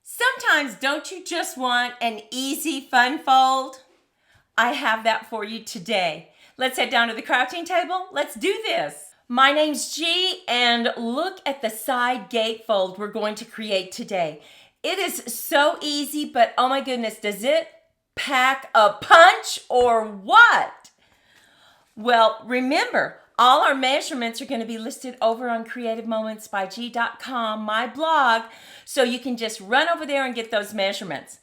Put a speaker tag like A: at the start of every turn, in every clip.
A: Sometimes don't you just want an easy fun fold? I have that for you today. Let's head down to the crafting table. Let's do this. My name's G, and look at the side gatefold we're going to create today. It is so easy, but oh my goodness, does it pack a punch or what? Well, remember, all our measurements are going to be listed over on creativemomentsbygee.com, my blog, so you can just run over there and get those measurements.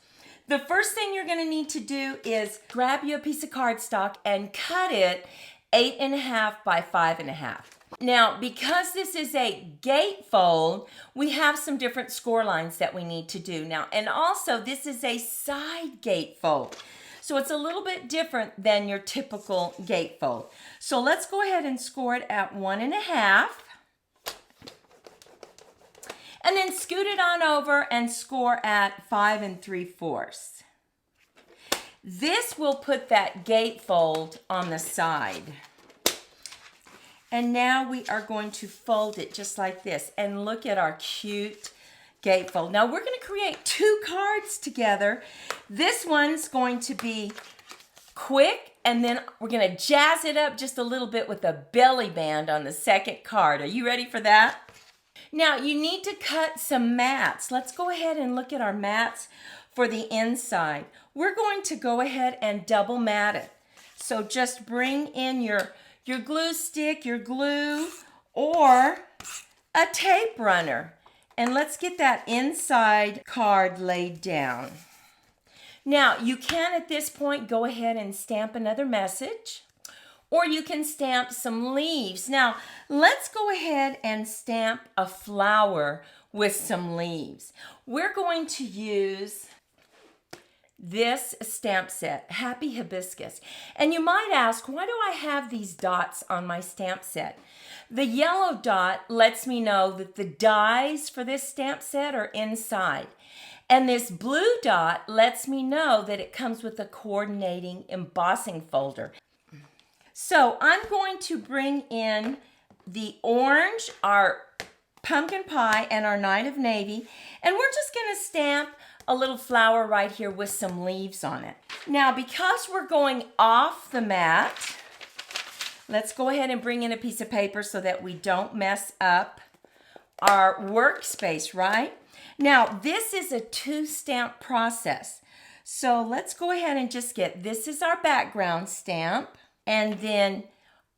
A: The first thing you're going to need to do is grab you a piece of cardstock and cut it 8.5 by 5.5. Now, because this is a gatefold, we have some different score lines that we need to do now. And also, this is a side gatefold. So it's a little bit different than your typical gatefold. So let's go ahead and score it at 1.5. And then scoot it on over and score at 5 3/4. This will put that gatefold on the side. And now we are going to fold it just like this. And look at our cute gatefold. Now we're going to create 2 cards together. This one's going to be quick, and then we're going to jazz it up just a little bit with a belly band on the second card. Are you ready for that? Now you need to cut some mats. Let's go ahead and look at our mats for the inside. We're going to go ahead and double mat it. So just bring in your glue stick, your glue, or a tape runner. And let's get that inside card laid down. Now, you can at this point go ahead and stamp another message, or you can stamp some leaves. Now, let's go ahead and stamp a flower with some leaves. We're going to use this stamp set, Happy Hibiscus. And you might ask, why do I have these dots on my stamp set? The yellow dot lets me know that the dies for this stamp set are inside. And this blue dot lets me know that it comes with a coordinating embossing folder. So I'm going to bring in the orange, our pumpkin pie, and our Night of Navy. And we're just going to stamp a little flower right here with some leaves on it. Now, because we're going off the mat, let's go ahead and bring in a piece of paper so that we don't mess up our workspace, right? Now, this is a 2-stamp process. So let's go ahead and just this is our background stamp, and then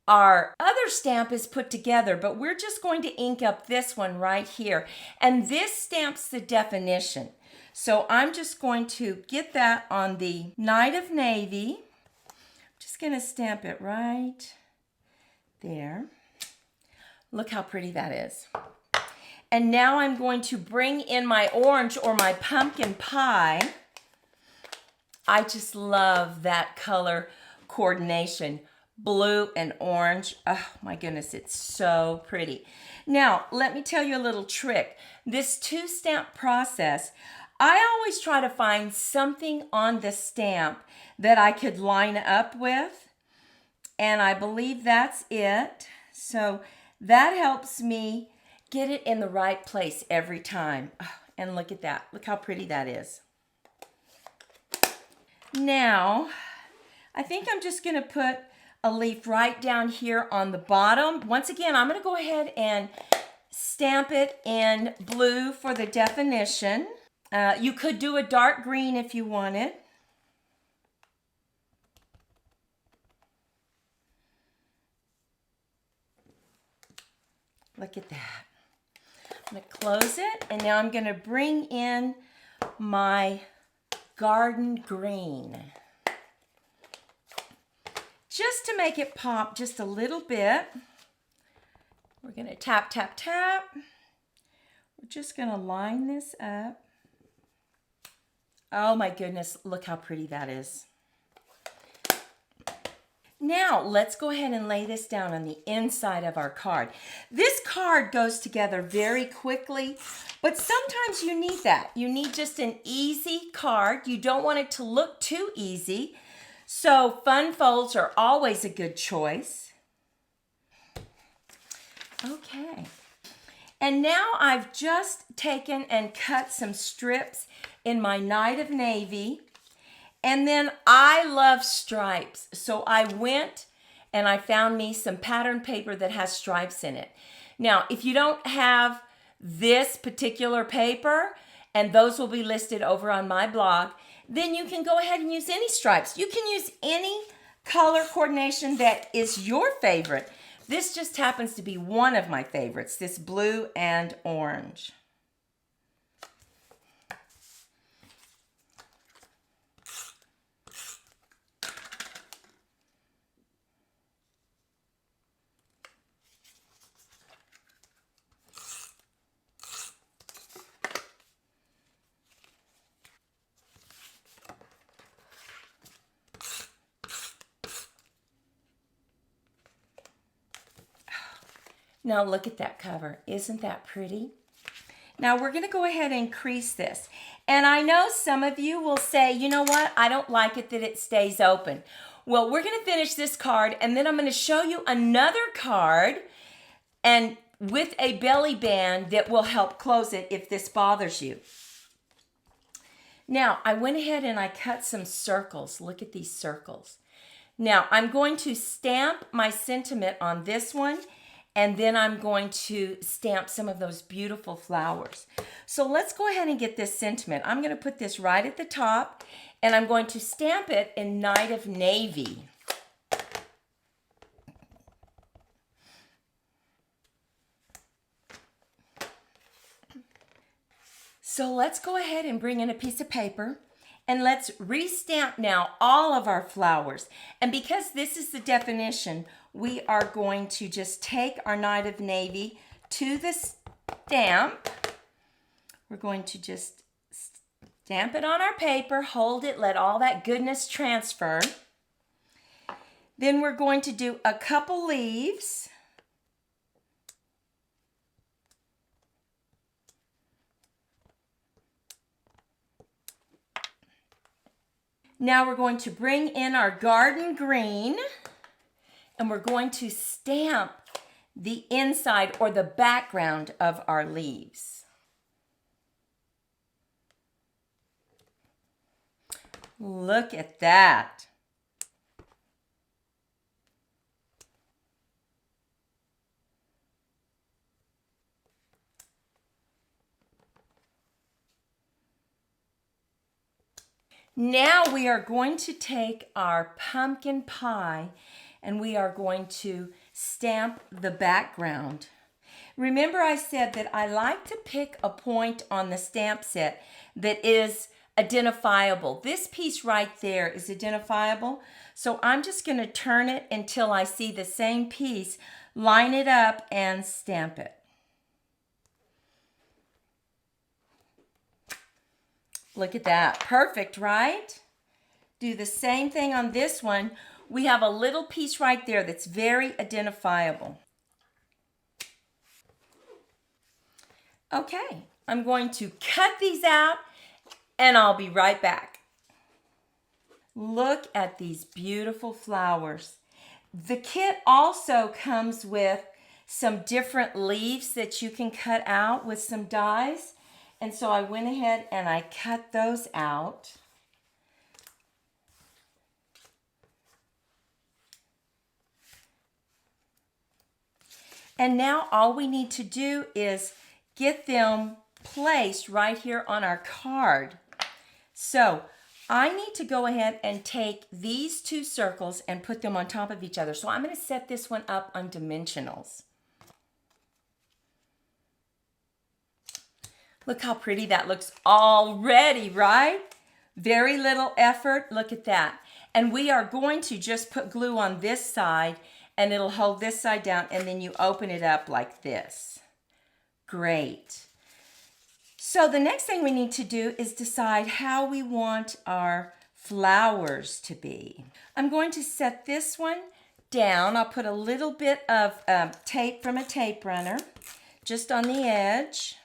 A: our other stamp is put together, but we're just going to ink up this one right here. And this stamps the definition. So I'm just going to get that on the Night of Navy. I'm just going to stamp it right there. Look how pretty that is. And now I'm going to bring in my orange, or my pumpkin pie. I just love that color coordination. Blue and orange. Oh my goodness, it's so pretty. Now, let me tell you a little trick. This 2-stamp process, I always try to find something on the stamp that I could line up with, and I believe that's it. So that helps me get it in the right place every time. Oh, and look at that. Look how pretty that is. Now, I think I'm just going to put a leaf right down here on the bottom. Once again, I'm going to go ahead and stamp it in blue for the definition. You could do a dark green if you wanted. Look at that. I'm going to close it, and now I'm going to bring in my garden green. Just to make it pop just a little bit, we're going to tap, tap, tap. We're just going to line this up. Oh my goodness, look how pretty that is. Now, let's go ahead and lay this down on the inside of our card. This card goes together very quickly, but sometimes you need that. You need just an easy card. You don't want it to look too easy. So fun folds are always a good choice. Okay. And now I've just taken and cut some strips in my Night of Navy. And then I love stripes. So I went and I found me some pattern paper that has stripes in it. Now, if you don't have this particular paper, and those will be listed over on my blog, then you can go ahead and use any stripes. You can use any color coordination that is your favorite. This just happens to be one of my favorites, this blue and orange. Now look at that cover. Isn't that pretty? Now we're going to go ahead and crease this. And I know some of you will say, you know what? I don't like it that it stays open. Well, we're going to finish this card and then I'm going to show you another card and with a belly band that will help close it if this bothers you. Now, I went ahead and I cut some circles. Look at these circles. Now, I'm going to stamp my sentiment on this one. And then I'm going to stamp some of those beautiful flowers. So let's go ahead and get this sentiment. I'm going to put this right at the top, and I'm going to stamp it in Night of Navy. So let's go ahead and bring in a piece of paper. And let's restamp now all of our flowers. And because this is the definition, we are going to just take our Night of Navy to the stamp. We're going to just stamp it on our paper, hold it, let all that goodness transfer. Then we're going to do a couple leaves. Now we're going to bring in our garden green and we're going to stamp the inside or the background of our leaves. Look at that. Now we are going to take our pumpkin pie and we are going to stamp the background. Remember I said that I like to pick a point on the stamp set that is identifiable. This piece right there is identifiable. So I'm just going to turn it until I see the same piece, line it up and stamp it. Look at that. Perfect, right? Do the same thing on this one. We have a little piece right there that's very identifiable. Okay, I'm going to cut these out and I'll be right back. Look at these beautiful flowers. The kit also comes with some different leaves that you can cut out with some dies. And so I went ahead and I cut those out. And now all we need to do is get them placed right here on our card. So I need to go ahead and take these two circles and put them on top of each other. So I'm going to set this one up on dimensionals. Look how pretty that looks already, right? Very little effort. Look at that. And we are going to just put glue on this side and it'll hold this side down and then you open it up like this. Great. So the next thing we need to do is decide how we want our flowers to be. I'm going to set this one down. I'll put a little bit of tape from a tape runner just on the edge.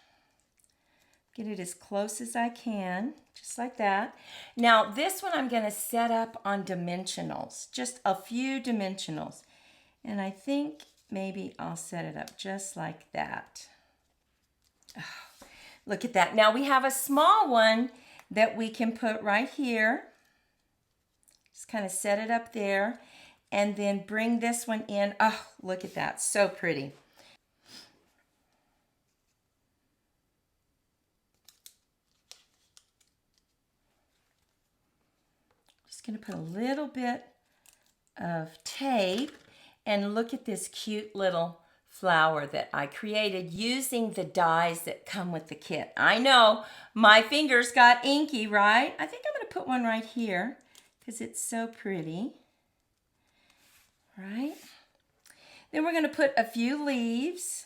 A: Get it as close as I can, just like that. Now this one I'm going to set up on dimensionals, just a few dimensionals. And I think maybe I'll set it up just like that. Look at that. Now we have a small one that we can put right here. Just kind of set it up there and then bring this one in. Oh, look at that. So pretty. Just going to put a little bit of tape and look at this cute little flower that I created using the dies that come with the kit. I know my fingers got inky, right? I think I'm going to put one right here because it's so pretty, right? Then we're going to put a few leaves.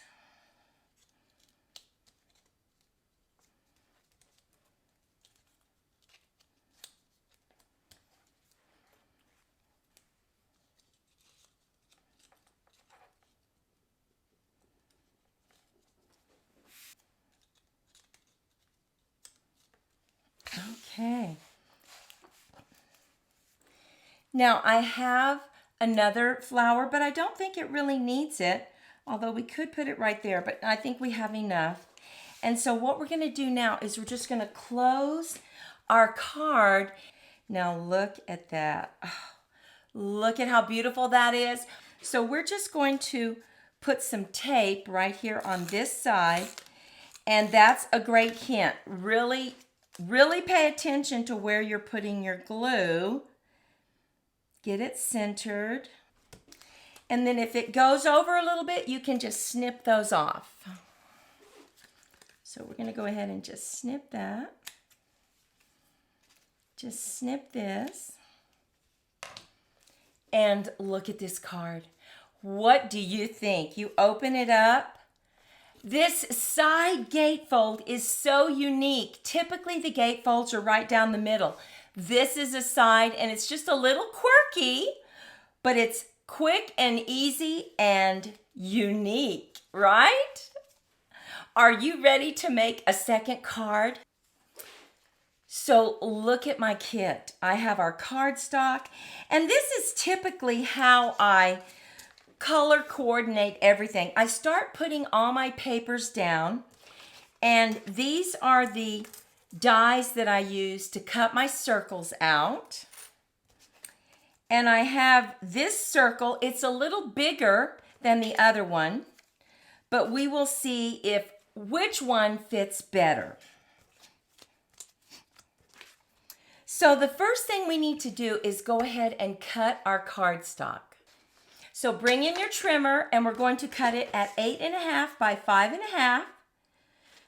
A: Okay. Now I have another flower, but I don't think it really needs it, although we could put it right there, but I think we have enough. And so what we're going to do now is we're just going to close our card. Now look at that. Oh, look at how beautiful that is. So we're just going to put some tape right here on this side, and that's a great hint. Really pay attention to where you're putting your glue. Get it centered. And then if it goes over a little bit, you can just snip those off. So we're going to go ahead and just snip that. Just snip this. And look at this card. What do you think? You open it up. This side gatefold is so unique. Typically the gatefolds are right down the middle. This is a side and it's just a little quirky, but it's quick and easy and unique, right? Are you ready to make a second card? So look at my kit. I have our cardstock, and this is typically how I color coordinate everything. I start putting all my papers down, and these are the dies that I use to cut my circles out. And I have this circle. It's a little bigger than the other one, but we will see which one fits better. So the first thing we need to do is go ahead and cut our cardstock. So bring in your trimmer, and we're going to cut it at 8.5 by 5.5,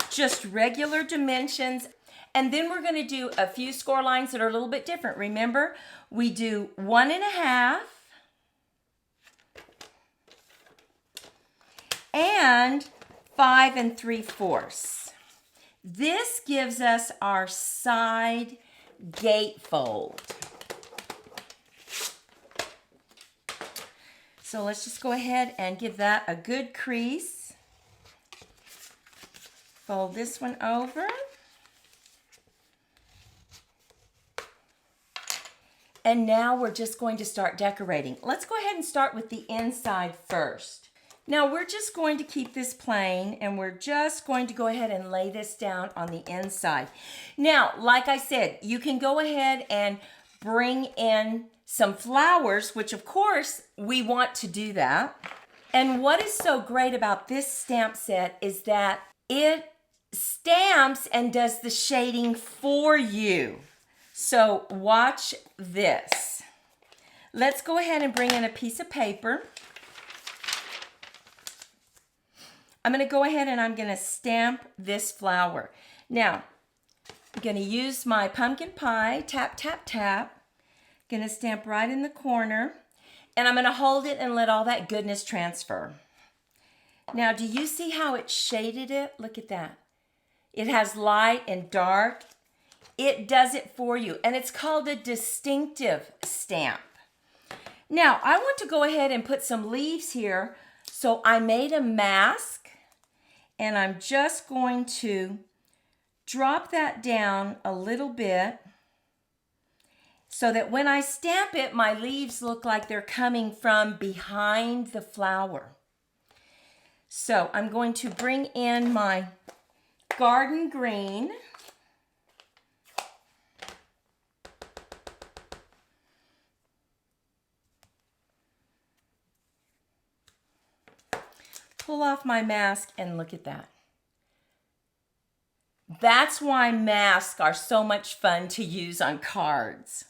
A: just regular dimensions. And then we're going to do a few score lines that are a little bit different. Remember, we do 1.5 and 5 3/4. This gives us our side gatefold. So let's just go ahead and give that a good crease. Fold this one over. And now we're just going to start decorating. Let's go ahead and start with the inside first. Now we're just going to keep this plain, and we're just going to go ahead and lay this down on the inside. Now, like I said, you can go ahead and bring in some flowers, which of course we want to do that. And what is so great about this stamp set is that it stamps and does the shading for you. So watch this. Let's go ahead and bring in a piece of paper. I'm going to go ahead and I'm going to stamp this flower. Now, I'm going to use my pumpkin pie, tap, tap, tap. Going to stamp right in the corner. And I'm going to hold it and let all that goodness transfer. Now, do you see how it shaded it? Look at that. It has light and dark. It does it for you, and it's called a distinctive stamp. Now, I want to go ahead and put some leaves here, so I made a mask, and I'm just going to drop that down a little bit so that when I stamp it, my leaves look like they're coming from behind the flower. So I'm going to bring in my garden green. Pull off my mask and look at that. That's why masks are so much fun to use on cards.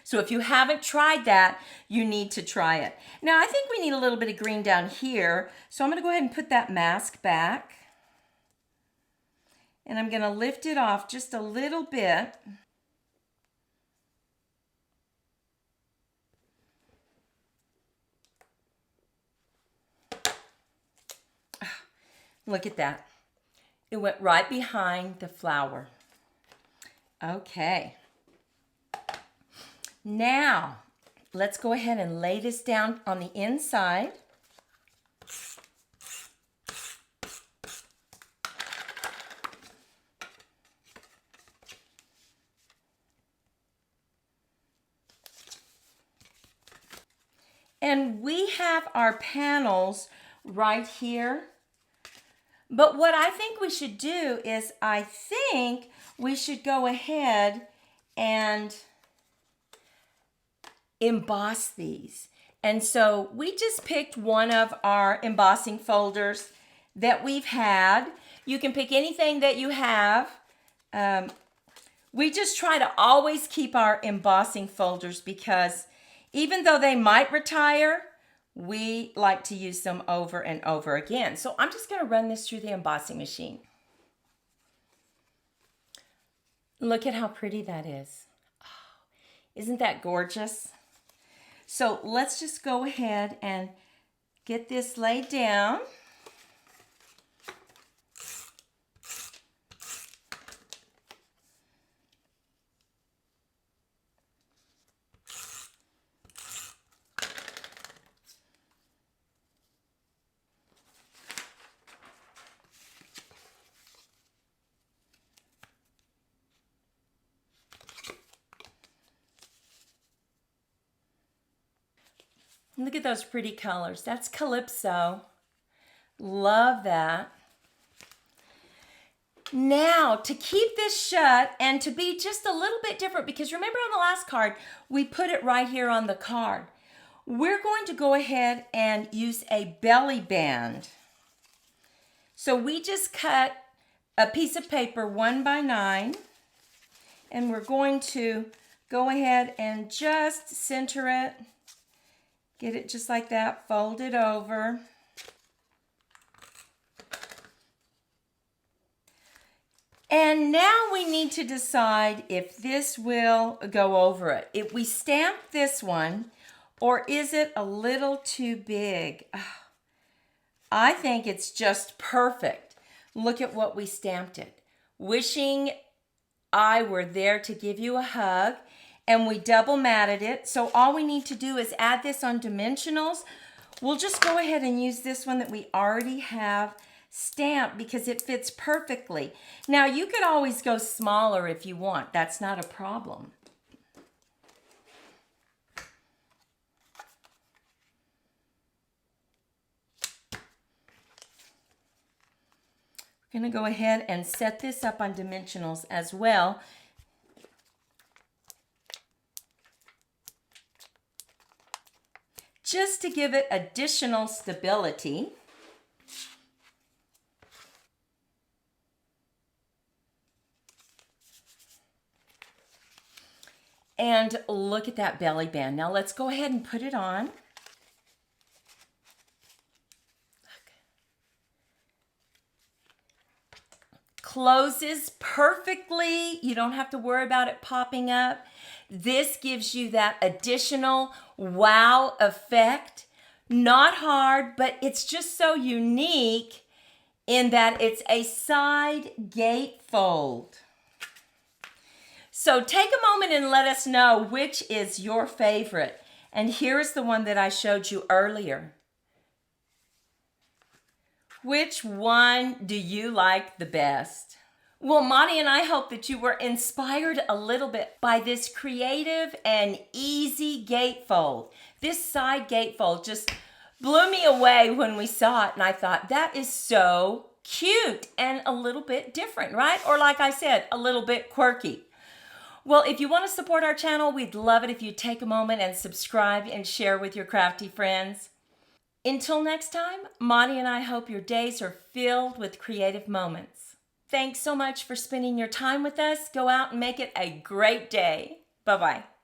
A: So if you haven't tried that, you need to try it. Now I think we need a little bit of green down here. So I'm going to go ahead and put that mask back. And I'm going to lift it off just a little bit. Look at that. It went right behind the flower. Okay. Now, let's go ahead and lay this down on the inside. And we have our panels right here. But what I think we should do is I think we should go ahead and emboss these. And so we just picked one of our embossing folders that we've had. You can pick anything that you have. We just try to always keep our embossing folders because even though they might retire, we like to use them over and over again. So I'm just going to run this through the embossing machine. Look at how pretty that is. Oh, isn't that gorgeous? So let's just go ahead and get this laid down. Look at those pretty colors. That's Calypso. Love that. Now, to keep this shut and to be just a little bit different, because remember on the last card, we put it right here on the card. We're going to go ahead and use a belly band. So we just cut a piece of paper 1x9, and we're going to go ahead and just center it. Get it just like that, fold it over. And now we need to decide if this will go over it. If we stamp this one, or is it a little too big? I think it's just perfect. Look at what we stamped it. Wishing I were there to give you a hug. And we double matted it. So all we need to do is add this on dimensionals. We'll just go ahead and use this one that we already have stamped because it fits perfectly. Now you could always go smaller if you want. That's not a problem. We're going to go ahead and set this up on dimensionals as well. Just to give it additional stability. And look at that belly band. Now let's go ahead and put it on. Closes perfectly. You don't have to worry about it popping up. This gives you that additional wow effect. Not hard, but it's just so unique in that it's a side gatefold. So take a moment and let us know which is your favorite. And here is the one that I showed you earlier. Which one do you like the best? Well, Monty and I hope that you were inspired a little bit by this creative and easy gatefold. This side gatefold just blew me away when we saw it, and I thought, that is so cute and a little bit different, right? Or like I said, a little bit quirky. Well, if you want to support our channel, we'd love it if you take a moment and subscribe and share with your crafty friends. Until next time, Monty and I hope your days are filled with creative moments. Thanks so much for spending your time with us. Go out and make it a great day. Bye-bye.